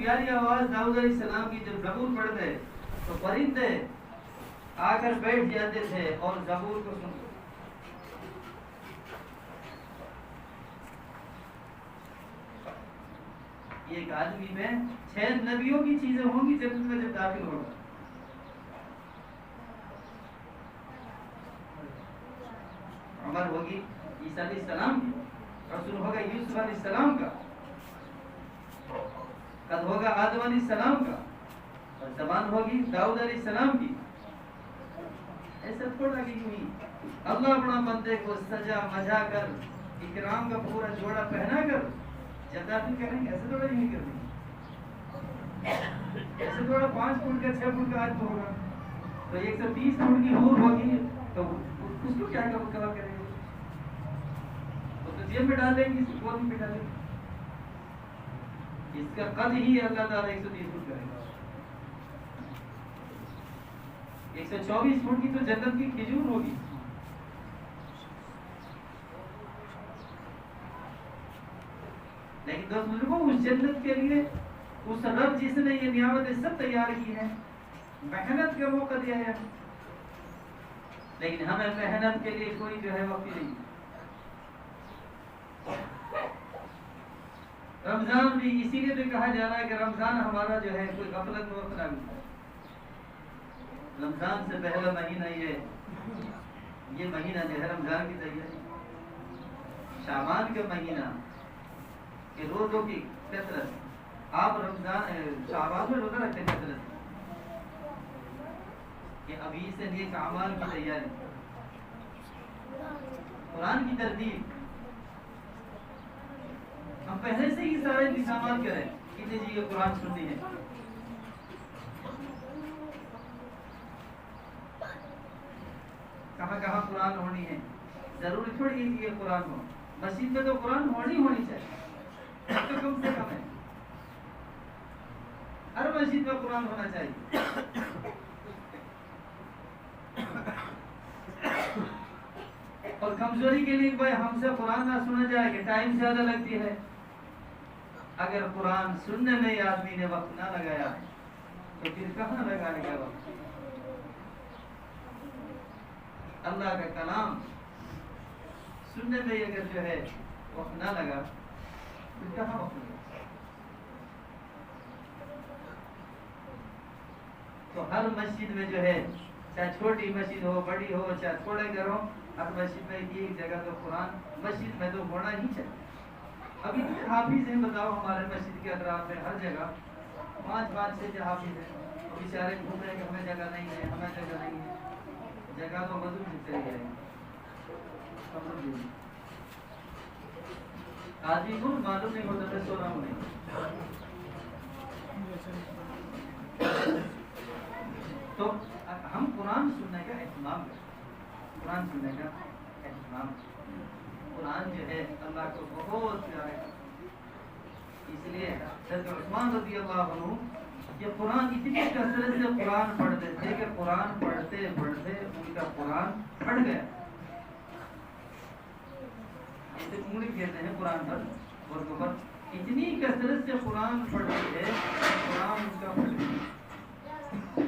پیاری آواز داؤد علیہ السلام کی جب زبور پڑھتے تو پرندے آ کر بیٹھ جاتے تھے اور زبور کو سنتے. ایک آدمی میں 6 نبیوں کی چیزیں ہوں گی جنت میں جب داخل ہوگا. عمر ہوگی عیسیٰ علیہ السلام کی, رسول ہوگا یوسف علیہ السلام کا, قد ہوگا آدم علیہ السلام کا, اور زبان ہوگی داؤد علیہ السلام کی. ایسا تھوڑا کہ یوں ہی اللہ اپنا بندے کو سجا مجا کر اکرام کا پورا جوڑا پہنا کر جنت کریں گے. ایسے تھوڑا یوں ہی کر دیں گے. ایسے تھوڑا 5 فٹ کا 6 فٹ کا آدمی ہوگا تو 130 فٹ کی حور ہوگی تو اس کو کیا کور کریں گے؟ وہ تو جیب میں ڈال دیں گے, گود میں ڈالیں گے. اس کا قد ہی اللہ تعالیٰ 130 فٹ کرے گا. 124 فٹ کی تو جنت کی کھجور ہوگی. لیکن دوست بزرگوں, اس جنت کے لیے اس رب جس نے یہ نعمتیں سب تیار کی ہیں, محنت کا موقع دیا ہے, لیکن ہمیں محنت کے لیے کوئی جو ہے وقت نہیں. رمضان بھی اسی لیے تو کہا جا رہا ہے کہ رمضان ہمارا جو ہے کوئی غفلت میں وقت نہ ملتا ہے. رمضان سے پہلا مہینہ یہ مہینہ جو ہے رمضان کی تیاری, شعبان کا مہینہ کہ روزوں کی کثرت. آپ رمضان شعبان میں روزہ رکھتے کثرت کہ ابھی سے نیک اعمال کی تیاری, قرآن کی ترتیب. ہم پہلے سے ہی سارے انتظامات کریں کتنے جی یہ قرآن سننی ہے. کہاں کہاں قرآن ہونی ہے. ضروری تھوڑی ہے کہ یہ قرآن ہو. مسجد میں تو قرآن ہونی چاہیے, تو کم سے کم ہے. ہر مسجد میں قرآن ہونا چاہیے. اور کمزوری کے لیے بھائی ہم سے قرآن نہ سنا جائے کہ ٹائم زیادہ لگتی ہے. اگر قرآن سننے میں آدمی نے وقت نہ لگایا تو پھر کہاں لگانے کا وقت. اللہ کا کلام سننے میں اگر جو ہے وقت نہ لگا پھر کہاں وقت لگا. تو ہر مسجد میں جو ہے, چاہے چھوٹی مسجد ہو بڑی ہو, چاہے تھوڑے گھر ہو, ہر مسجد میں ایک جگہ تو قرآن مسجد میں تو ہونا ہی چاہیے. ابھی حافظ ہیں بتاؤ ہمارے مسجد کے اطراف میں ہر جگہ 5-6 حافظ ہیں. وہ بیچارے گھوم رہے کہ ہمیں جگہ نہیں ہے, ہمیں جگہ نہیں ہے. جگہ تو وضو سے چلی جائے گی. آدمی کو معلوم نہیں ہوتا میں سو رہا ہوں نہیں. تو ہم قرآن سننے کا اہتمام کریں. قرآن سننے کا اہتمام. قرآن جو ہے اللہ کو بہت پیارا ہے. اس لیے حضرت عثمان رضی اللہ عنہ یہ قرآن اتنی کثرت سے قرآن پڑھتے تھے کہ قرآن پڑھتے پڑھتے ان کا قرآن پھٹ گیا. ایسے انگلی کہتے ہیں قرآن پر اور اوپر اتنی کثرت سے قرآن پڑھتے تھے قرآن ان کا پھٹ گیا.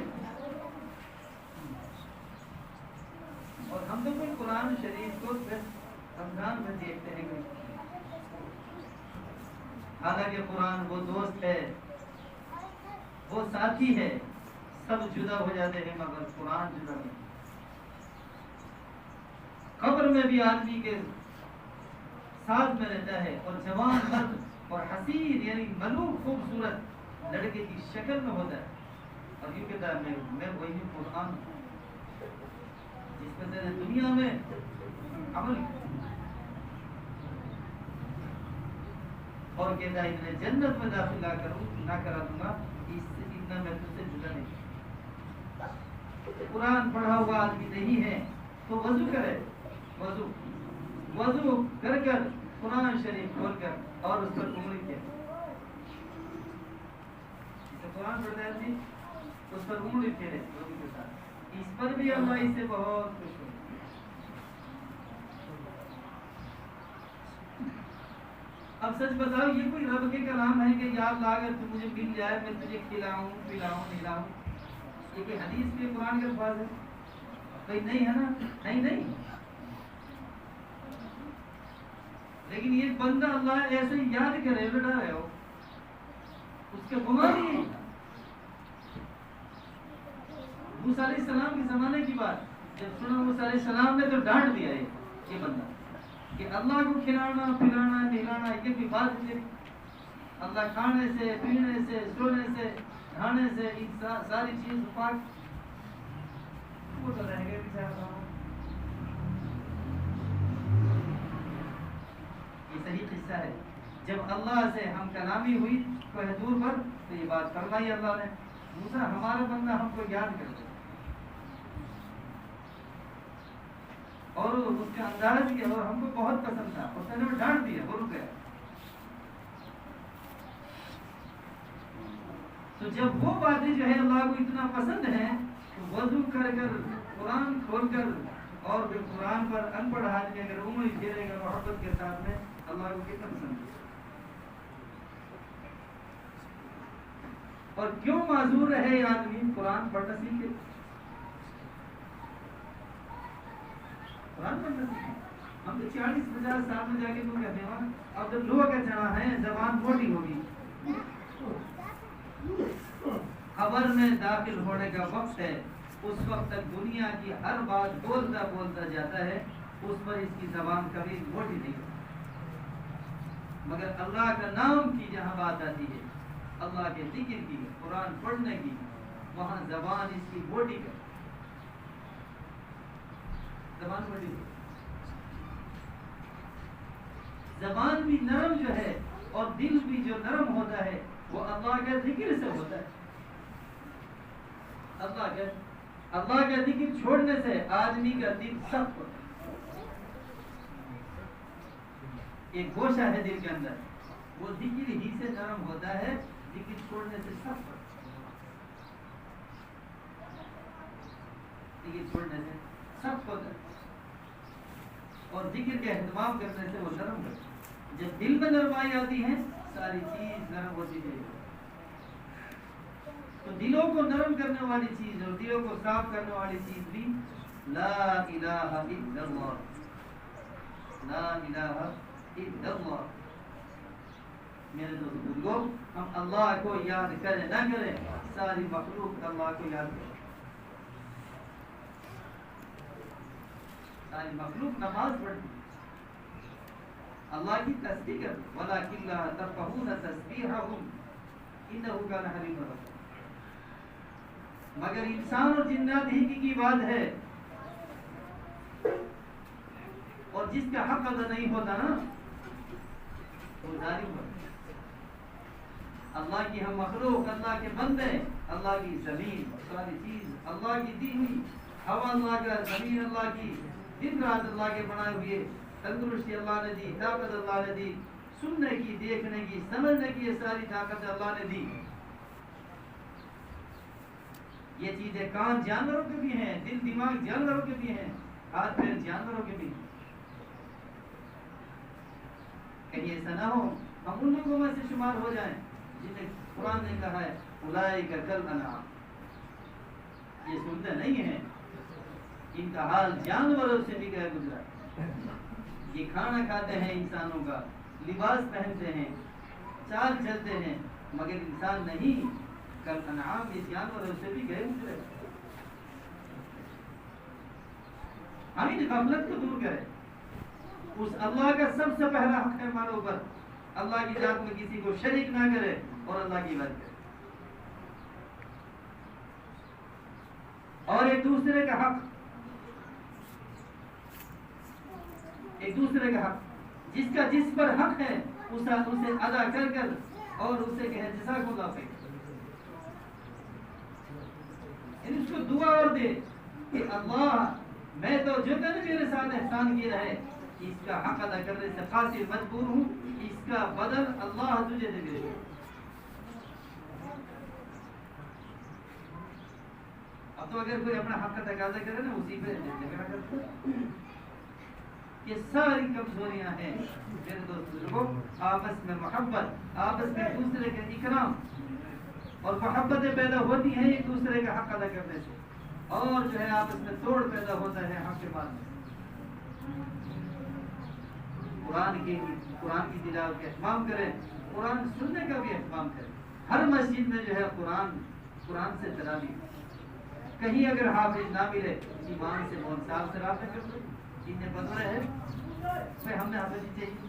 اور ہم تو کوئی قرآن شریف کو رمضان میں دیکھتے ہیں. حالانکہ قرآن وہ دوست ہے, وہ ساتھی ہے. سب جدا ہو جاتے ہیں مگر قرآن جدا نہیں. قبر میں بھی آدمی کے ساتھ میں رہتا ہے, اور جوان مرد اور حسین یعنی ملوک خوبصورت لڑکے کی شکل میں ہوتا ہے, اور یہ کہتا ہے میں وہی قرآن ہوں جس میں سے دنیا میں عمل, اور کہتا ہے اتنے جنت میں داخل نہ کرا دوں گا, اس سے اتنا میں تجھ سے جدا نہیں. قرآن پڑھا ہوا آدمی نہیں ہے تو وضو کرے. وضو کر کر قرآن شریف کھول کر اور اس پر انگلی کے قرآن پڑھتا ہے آدمی اس پر انگلی پھیرے وضو کے ساتھ. اس پر بھی اللہ اس سے بہت خوش ہو. اب سچ بتاؤ یہ کوئی رب کے کلام ہے کہ یا اللہ اگر تو مجھے مل جائے میں تجھے کھلاؤں پلاؤں نہلاؤں؟ یہ کوئی حدیث کے قرآن کے الفاظ ہے؟ بھائی نہیں ہے نا، نہیں لیکن یہ بندہ اللہ ایسے یاد کرے بیٹا رہے ہو اس کے گمان ہی موسیٰ علیہ السلام کے زمانے کی بات جب سنا موسیٰ علیہ السلام نے تو ڈانٹ دیا یہ بندہ کہ اللہ کو کھلانا پلانا نہلانا یہ کوئی بات نہیں، اللہ کھانے سے پینے سے سونے سے کھانے سے ساری چیز پاک، وہ تو رہ گئے بیچارہ۔ یہ صحیح قصہ ہے، جب اللہ سے ہم کلامی ہوئی کوہ طور پر تو یہ بات فرمائی اللہ نے، موسیٰ ہمارا بندہ ہم کو یاد کرتا اور اس کا انداز کیا اور ہم کو بہت پسند تھا اور میں نے ڈانٹ دیا وہ رک گیا۔ تو جب وہ باتیں جو ہے اللہ کو اتنا پسند ہیں تو وضو کر کر قرآن کھول کر اور پھر قرآن پر ان پڑھ آدمی اگر انگلی پھیرے گا محبت کے ساتھ میں اللہ کو کتنا پسند ہے۔ اور کیوں معذور رہے یہ آدمی قرآن پڑھنا سیکھے، قرآن پڑھنا سیکھے۔ ہم تو 40-50 سال میں جا کے تو کہتے ہیں اب جب لوگ کا چڑھا ہے زبان موٹی ہوگی، خبر میں داخل ہونے کا وقت ہے، اس وقت تک دنیا کی ہر بات بولتا جاتا ہے، اس پر اس کی زبان کبھی موٹی نہیں ہوتی، مگر اللہ کا نام کی جہاں بات آتی ہے، اللہ کے ذکر کی، قرآن پڑھنے کی، وہاں زبان اس کی موٹی ہے، زبان موٹی ہے۔ زبان بھی نرم جو ہے اور دل بھی جو نرم ہوتا ہے وہ اللہ کا ذکر سے ہوتا ہے۔ اللہ کا ذکر چھوڑنے سے آدمی کا دل سخت ہوتا ہے، ایک گوشہ ہے دل کے اندر، وہ ذکر ہی سے نرم ہوتا ہے، ذکر چھوڑنے سے سخت ہوتا ہے، ذکر چھوڑنے سے سخت ہوتا ہے، اور ذکر کا اہتمام کرنے سے وہ نرم ہوتا ہے۔ جب دل میں نرمائی آتی ہے ساری چیز نرم ہوتی ہے۔ تو دلوں کو نرم کرنے والی چیز اور دلوں کو صاف کرنے والی چیز بھی لا الہ الا اللہ، لا الہ الا اللہ۔ میرے دوست بزرگوں، ہم اللہ کو یاد کریں نہ کریں، ساری مخلوق اللہ کو یاد کریں، ساری مخلوق نماز پڑھتی اللہ کی تسبیح کرتی، وَلَٰكِن لَا تَفْقَهُونَ تَسْبِيحَهُمْ إِنَّهُ كَانَ حَلِيمًا غَفُورًا۔ مگر انسان اور جنات ہی کی بات ہے، اور جس کا حق ادا نہیں ہوتا نا وہ ظالم ہوتا ہے۔ اللہ کی ہم مخلوق، اللہ کے بندے، اللہ کی زمین ساری چیز اللہ کی دی ہوئی، ہوا اللہ کا، زمین اللہ کی، دن رات اللہ کے بنائے ہوئے، تندرستی اللہ نے دی، طاقت اللہ نے دی، سننے کی، دیکھنے کی، سمجھنے کی، یہ ساری طاقت اللہ نے دی۔ یہ چیزیں کان جانوروں کے بھی ہیں، دل دماغ جانوروں کے بھی ہیں، ہاتھ پیر جانوروں کے بھی ہیں۔ کہیں ایسا نہ ہو ہم ان لوگوں میں سے شمار ہو جائیں جنہیں قرآن نے کہا ہے اولئک کالانعام، یہ سنتے نہیں ہیں، ان کا حال جانوروں سے بھی گزرا ہے۔ یہ کھانا کھاتے ہیں انسانوں کا، لباس پہنتے ہیں، چال چلتے ہیں، مگر انسان نہیں، کالانعام، یہ جانوروں سے بھی گئے گزرے۔ ہم ان غفلت کو دور کریں، اس اللہ کا سب سے پہلا حق ہے ہمارے اوپر، اللہ کی ذات میں کسی کو شریک نہ کرے اور اللہ کی عبادت کرے، اور ایک دوسرے کا حق، ایک دوسرے کا حق، جس کا جس پر حق ہے اسے ادا کر کر اور اسے کہے جزاک اللہ خیر، اس کو دعا اور دے کہ اللہ میں تو جو نے میرے ساتھ احسان کیا ہے اس کا حق ادا کرنے سے قاصر مجبور ہوں، اس کا بدل اللہ تجھے دے دے۔ اب تو اگر کوئی اپنا حق کا تقاضا کرے نا اسی پہ جھگڑا کرتا ہے۔ یہ ساری کمزوریاں ہیں میرے دوست بزرگوں. آپس میں محبت، آپس میں دوسرے کے اکرام اور محبتیں پیدا ہوتی ہیں ایک دوسرے کا حق ادا کرنے سے، اور جو ہے آپس میں توڑ پیدا ہوتا ہے حق کے بعد میں. قرآن کی تلاوت کا اہتمام کریں، قرآن سننے کا بھی اہتمام کریں. ہر مسجد میں جو ہے قرآن سے تراویح. کہیں اگر حافظ نہ ملے امام سے مول صاحب سے رابطہ کر دو، اتنے بدلے ہیں بھائی ہم نے حافظ چاہیے.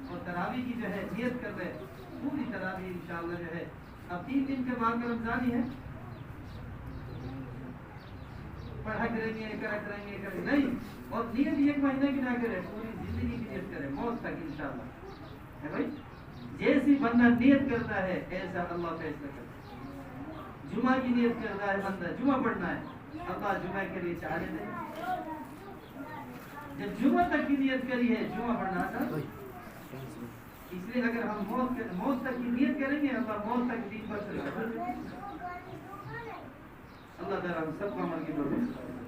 اور تراویح کی جو ہے نیت کر رہے پوری تراویح انشاءاللہ جو ہے اب 3 دن کے بعد میں رمضان ہی ہے، پڑھا کریں گے نہیں. اور نیت 1 مہینے کی نہ کرے، پوری زندگی کی نیت کرے موت تک انشاءاللہ ہے بھائی. جیسی بندہ نیت کرتا ہے ایسا اللہ فیصلہ کرتا ہے. جمعہ کی نیت کرتا ہے بندہ جمعہ پڑھنا ہے، اللہ جمعہ کے لیے چاہے دے. جب جمعہ تک کی نیت کری ہے جمعہ پڑھنا تھا، اس لیے اگر ہم موت تک کی نیت کریں گے اللہ موت تک دین پر چلے گا. اللہ تعالیٰ ہم سب کو عمل کی توفیق دے.